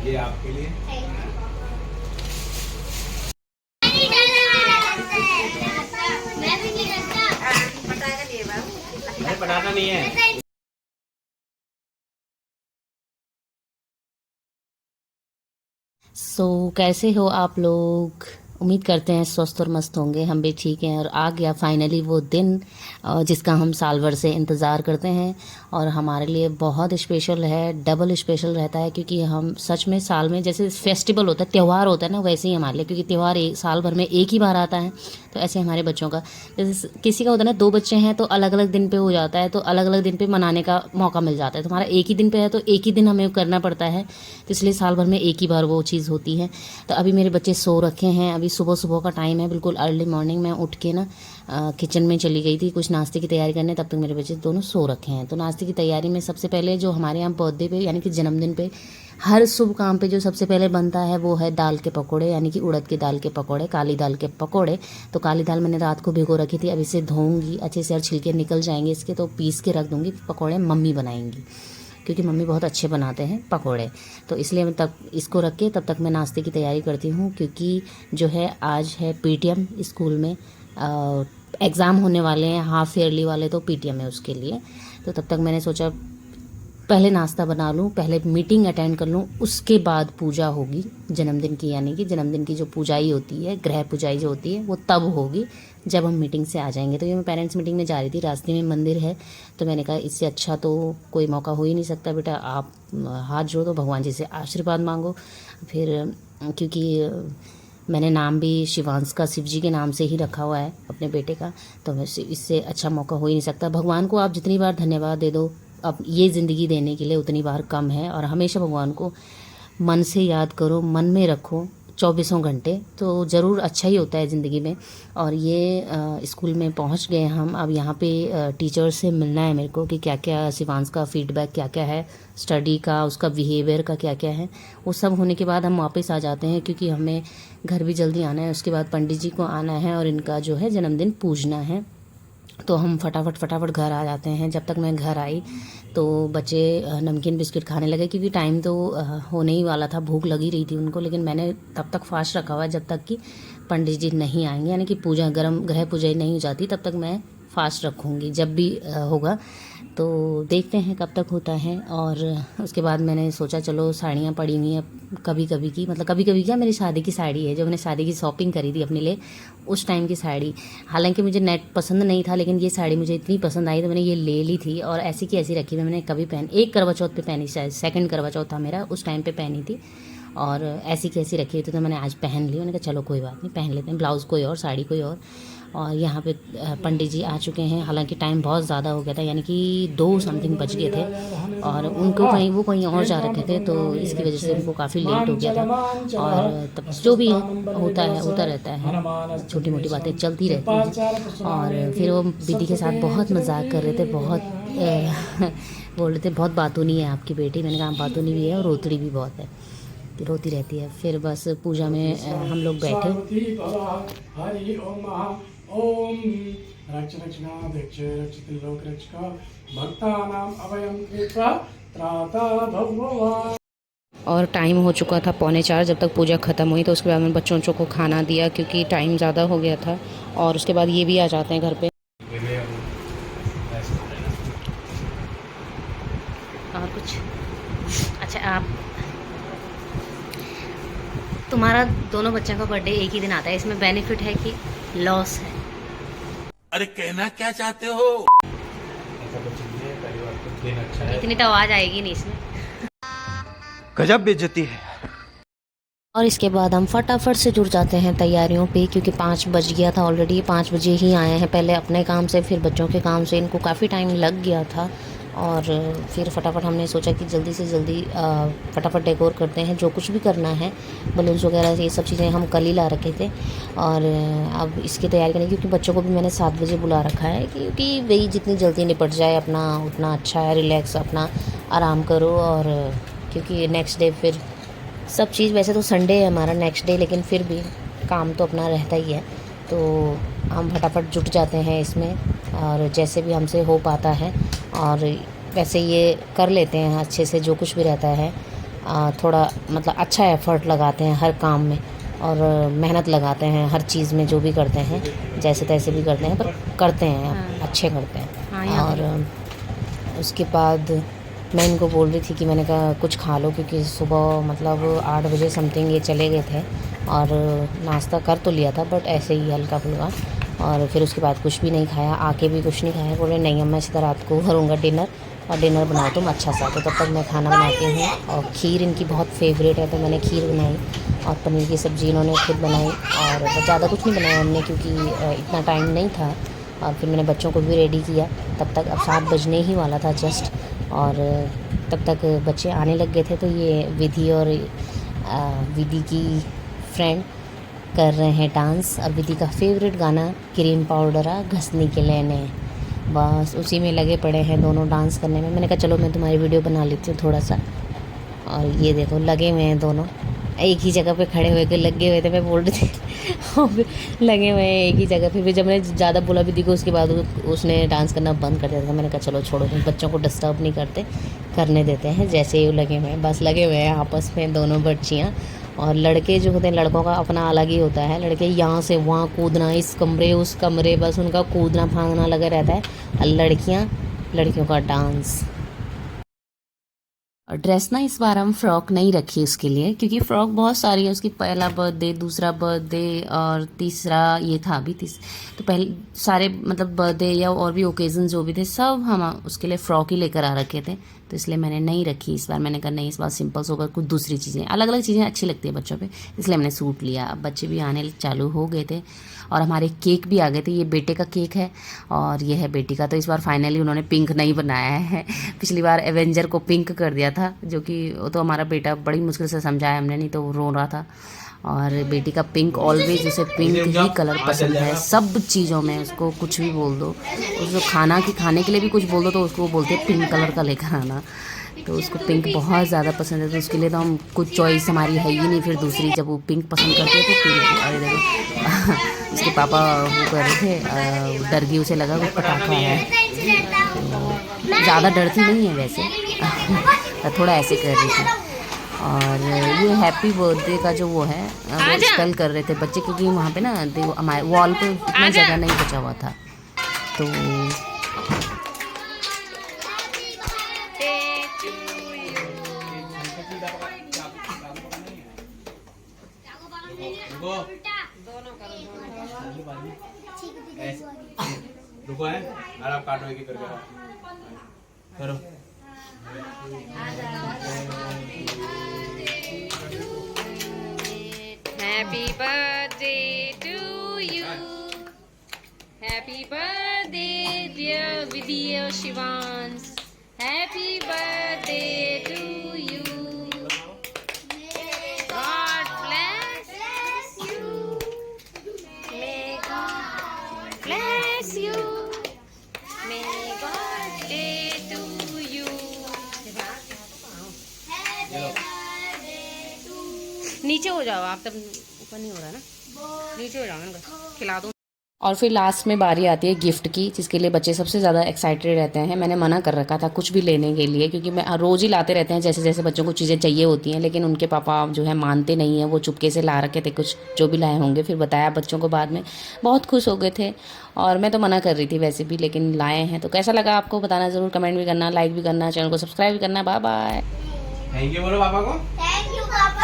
ये आपके लिए। नहीं पटाखा नहीं है। कैसे हो आप लोग? उम्मीद करते हैं स्वस्थ और मस्त होंगे। हम भी ठीक हैं और आ गया फाइनली वो दिन जिसका हम साल भर से इंतज़ार करते हैं और हमारे लिए बहुत स्पेशल है, डबल स्पेशल रहता है क्योंकि हम सच में साल में जैसे फेस्टिवल होता है, त्यौहार होता है ना, वैसे ही हमारे लिए, क्योंकि त्यौहार साल भर में एक ही बार आता है। तो ऐसे हमारे बच्चों का, जैसे किसी का होता है ना, 2 बच्चे हैं तो अलग अलग दिन पे हो जाता है, तो अलग अलग दिन पे मनाने का मौका मिल जाता है। तो हमारा एक ही दिन पे है तो एक ही दिन हमें करना पड़ता है, तो इसलिए साल भर में एक ही बार वो चीज़ होती है। तो अभी मेरे बच्चे सो रखे हैं, अभी सुबह सुबह का टाइम है, बिल्कुल अर्ली मॉर्निंग। मैं उठ के ना किचन में चली गई थी कुछ नाश्ते की तैयारी करने, तब तक मेरे बच्चे दोनों सो रखे हैं। तो नाश्ते की तैयारी में सबसे पहले जो हमारे यहाँ बर्थडे पे यानी कि जन्मदिन पे, हर शुभ काम पे जो सबसे पहले बनता है वो है दाल के पकोड़े, यानी कि उड़द की दाल के पकोड़े, काली दाल के पकोड़े। तो काली दाल मैंने रात को भिगो रखी थी, अब इसे धोऊंगी अच्छे से और छिलके निकल जाएंगे इसके, तो पीस के रख दूँगी। पकोड़े मम्मी बनाएंगी क्योंकि मम्मी बहुत अच्छे बनाते हैं पकोड़े, तो इसलिए मैं तब इसको रख के तब तक मैं नाश्ते की तैयारी करती हूँ। क्योंकि जो है आज है पीटीएम स्कूल में, एग्ज़ाम होने वाले हैं हाफ ईयरली वाले, तो पीटीएम है उसके लिए। तो तब तक मैंने सोचा पहले नाश्ता बना लूँ, पहले मीटिंग अटेंड कर लूँ, उसके बाद पूजा होगी जन्मदिन की, यानी कि जन्मदिन की जो पूजाई होती है, गृह पूजाई जो होती है, वो तब होगी जब हम मीटिंग से आ जाएंगे। तो ये मैं पेरेंट्स मीटिंग में जा रही थी, रास्ते में मंदिर है, तो मैंने कहा इससे अच्छा तो कोई मौका हो ही नहीं सकता बेटा, आप हाथ जोड़ो, भगवान जी से आशीर्वाद मांगो। फिर क्योंकि मैंने नाम भी शिवांश का शिव जी के नाम से ही रखा हुआ है अपने बेटे का, तो वैसे इससे अच्छा मौका हो ही नहीं सकता। भगवान को आप जितनी बार धन्यवाद दे दो, अब ये ज़िंदगी देने के लिए उतनी बार कम है, और हमेशा भगवान को मन से याद करो, मन में रखो 24 घंटे, तो ज़रूर अच्छा ही होता है ज़िंदगी में। और ये स्कूल में पहुंच गए हम, अब यहाँ पे टीचर से मिलना है मेरे को कि क्या क्या शिवांश का फीडबैक क्या क्या है, स्टडी का, उसका बिहेवियर का क्या क्या है। वो सब होने के बाद हम वापस आ जाते हैं, क्योंकि हमें घर भी जल्दी आना है, उसके बाद पंडित जी को आना है और इनका जो है जन्मदिन पूजना है। तो हम फटाफट घर आ जाते हैं। जब तक मैं घर आई तो बच्चे नमकीन बिस्किट खाने लगे, क्योंकि टाइम तो होने ही वाला था, भूख लगी रही थी उनको। लेकिन मैंने तब तक फास्ट रखा हुआ है जब तक कि पंडित जी नहीं आएंगे, यानी कि पूजा गरम गृह पूजा ही नहीं हो जाती, तब तक मैं फास्ट रखूँगी जब भी होगा। तो देखते हैं कब तक होता है। और उसके बाद मैंने सोचा चलो साड़ियाँ पड़ी हुई हैं कभी कभी की, मतलब कभी कभी क्या, मेरी शादी की साड़ी है जो मैंने शादी की शॉपिंग करी थी अपने लिए, उस टाइम की साड़ी। हालांकि मुझे नेट पसंद नहीं था, लेकिन ये साड़ी मुझे इतनी पसंद आई तो मैंने ये ले ली थी, और ऐसी की ऐसी रखी। मैंने कभी पहन, एक करवा चौथ पे पहनी, शायद सेकंड करवा चौथ था मेरा, उस टाइम पे पहनी थी, और ऐसी की ऐसी रखी हुई थी, तो मैंने आज पहन ली। मैंने कहा चलो कोई बात नहीं, पहन लेते हैं, ब्लाउज़ कोई और, साड़ी कोई और। और यहाँ पे पंडित जी आ चुके हैं, हालांकि टाइम बहुत ज़्यादा हो गया था, यानी कि 2 समथिंग बज गए थे, और उनको वो कहीं और जा रखे थे, तो इसकी वजह से उनको काफ़ी लेट हो गया था। और तब जो भी होता रहता है, छोटी मोटी बातें चलती रहती हैं। और फिर वो दीदी के साथ बहुत मजाक कर रहे थे, बहुत बोल रहे थे बहुत बातूनी है आपकी बेटी। मैंने कहा बातूनी भी है और रोतड़ी भी बहुत है, रोती रहती है। फिर बस पूजा में हम लोग बैठे। ओम रक्ष रक्षणाध्यक्ष रक्षितलोक रक्षका भक्तानां अभयं कृत्वा त्राता भगवान्। और टाइम हो चुका था 3:45, जब तक पूजा ख़त्म हुई तो उसके बाद मैंने बच्चों को खाना दिया, क्योंकि टाइम ज़्यादा हो गया था। और उसके बाद ये भी आ जाते हैं घर पे। और कुछ अच्छा, आप तुम्हारा दोनों बच्चों का बर्थडे एक ही दिन आता है, इसमें बेनिफिट है कि लॉस है? अरे कहना क्या चाहते हो? इतनी तो आवाज़ आएगी नहीं इसमें। गजब बेइज्जती है। और इसके बाद हम फटाफट से जुट जाते हैं तैयारियों पे, क्योंकि 5 बज गया था ऑलरेडी, 5 बजे ही आए हैं, पहले अपने काम से फिर बच्चों के काम से, इनको काफ़ी टाइम लग गया था। और फिर फटाफट हमने सोचा कि जल्दी से जल्दी फटाफट डेकोर करते हैं, जो कुछ भी करना है, बलून्स वगैरह ये सब चीज़ें हम कल ही ला रखे थे। और अब इसकी तैयारी करेंगे, क्योंकि बच्चों को भी मैंने 7 बजे बुला रखा है, क्योंकि वही जितनी जल्दी निपट जाए अपना उतना अच्छा है, रिलैक्स अपना आराम करो। और क्योंकि नेक्स्ट डे फिर सब चीज़, वैसे तो संडे है हमारा नेक्स्ट डे, लेकिन फिर भी काम तो अपना रहता ही है, तो हम फटाफट जुट जाते हैं इसमें, और जैसे भी हमसे हो पाता है। और वैसे ये कर लेते हैं अच्छे से जो कुछ भी रहता है। थोड़ा मतलब अच्छा एफ़र्ट लगाते हैं हर काम में, और मेहनत लगाते हैं हर चीज़ में, जो भी करते हैं जैसे तैसे भी करते हैं, पर करते हैं, अच्छे करते हैं। और उसके बाद मैं इनको बोल रही थी कि मैंने कहा कुछ खा लो, क्योंकि सुबह मतलब 8 बजे समथिंग ये चले गए थे, और नाश्ता कर तो लिया था बट ऐसे ही हल्का फुल्का, और फिर उसके बाद कुछ भी नहीं खाया, आके भी कुछ नहीं खाया। बोले नहीं अब मैं सीधा रात को करूँगा डिनर, और डिनर बनाओ तुम अच्छा सा। तो तब तक मैं खाना बनाती हूँ, और खीर इनकी बहुत फेवरेट है तो मैंने खीर बनाई, और पनीर की सब्ज़ी इन्होंने खुद बनाई, और ज़्यादा कुछ नहीं बनाया हमने क्योंकि इतना टाइम नहीं था। और फिर मैंने बच्चों को भी रेडी किया, तब तक अब 7 बजने ही वाला था जस्ट, और तब तक बच्चे आने लग गए थे। तो ये विधि और विधि की फ्रेंड कर रहे हैं डांस, और विधि का फेवरेट गाना क्रीम पाउडर घसने के लेने, बस उसी में लगे पड़े हैं दोनों डांस करने में। मैंने कहा चलो मैं तुम्हारी वीडियो बना लेती हूँ थोड़ा सा। और ये देखो लगे हुए हैं दोनों, एक ही जगह पे खड़े हुए के लगे हुए थे, मैं बोल रही थी लगे हुए हैं एक ही जगह पे। फिर जब मैंने ज़्यादा बोला भी देखो, उसके बाद उसने डांस करना बंद कर दिया था। मैंने कहा चलो छोड़ो, बच्चों को डिस्टर्ब नहीं करते, करने देते हैं जैसे ही लगे हुए हैं, बस लगे हुए हैं आपस में दोनों बच्चियाँ। और लड़के जो होते हैं, लड़कों का अपना अलग ही होता है, लड़के यहाँ से वहाँ कूदना, इस कमरे उस कमरे, बस उनका कूदना फांगना लगा रहता है। और लड़कियों का डांस। और ड्रेस ना इस बार हम फ़्रॉक नहीं रखी उसके लिए, क्योंकि फ़्रॉक बहुत सारी है उसकी, पहला बर्थडे, दूसरा बर्थडे और तीसरा ये था अभी तो पहले सारे मतलब बर्थडे या और भी ओकेज़न जो भी थे सब हम उसके लिए फ़्रॉक ही लेकर आ रखे थे। तो इसलिए मैंने नहीं रखी इस बार। मैंने कहा नहीं, इस बार सिंपल सोबर कुछ दूसरी चीज़ें, अलग अलग चीज़ें अच्छी लगती है बच्चों पे, इसलिए मैंने सूट लिया। अब बच्चे भी आने चालू हो गए थे, और हमारे केक भी आ गए थे। ये बेटे का केक है और ये है बेटी का। तो इस बार फाइनली उन्होंने पिंक नहीं बनाया है, पिछली बार एवेंजर को पिंक कर दिया था, जो कि वो तो हमारा बेटा बड़ी मुश्किल से समझाया हमने, नहीं तो वो रो रहा था। और बेटी का पिंक, ऑलवेज उसे पिंक ही कलर पसंद है सब चीज़ों में। उसको कुछ भी बोल दो, उसको खाने के लिए भी कुछ बोल दो तो उसको बोलते हैं पिंक कलर का लेकर आना। तो उसको पिंक बहुत ज़्यादा पसंद है, तो उसके लिए तो हम कुछ चॉइस हमारी है ही नहीं फिर दूसरी। जब वो पिंक पसंद करते हैं तो पिंक। अरे देखो उसके पापा वो कर रहे थे, डर गई, उसे लगा कुछ पटाखा है। ज़्यादा डरती नहीं है वैसे थोड़ा ऐसे कर रही थी। और ये हैप्पी बर्थडे का जो वो है वो स्पेल कर रहे थे बच्चे, क्योंकि वहाँ पे ना हमारे वॉल पे इतना जगह नहीं बचा हुआ था। तो रुको है, आप काटो एक करके करो। Happy birthday to you. Happy birthday, dear Vidya Shivans. Happy birthday to you. God bless you. May God bless you. May God day to you. नीचे हो जाओ आप, तब ऊपर नहीं हो रहा ना, नीचे हो जाओ, इनको खिला दो। और फिर लास्ट में बारी आती है गिफ्ट की, जिसके लिए बच्चे सबसे ज़्यादा एक्साइटेड रहते हैं। मैंने मना कर रखा था कुछ भी लेने के लिए, क्योंकि मैं रोज़ ही लाते रहते हैं जैसे जैसे बच्चों को चीज़ें चाहिए होती हैं, लेकिन उनके पापा जो है मानते नहीं हैं। वो चुपके से ला रखे थे कुछ जो भी लाए होंगे, फिर बताया बच्चों को बाद में, बहुत खुश हो गए थे। और मैं तो मना कर रही थी वैसे भी, लेकिन लाए हैं। तो कैसा लगा आपको बताना ज़रूर, कमेंट भी करना, लाइक भी करना, चैनल को सब्सक्राइब भी करना। Bye bye. थैंक यू बोलो पापा को। थैंक यू पापा।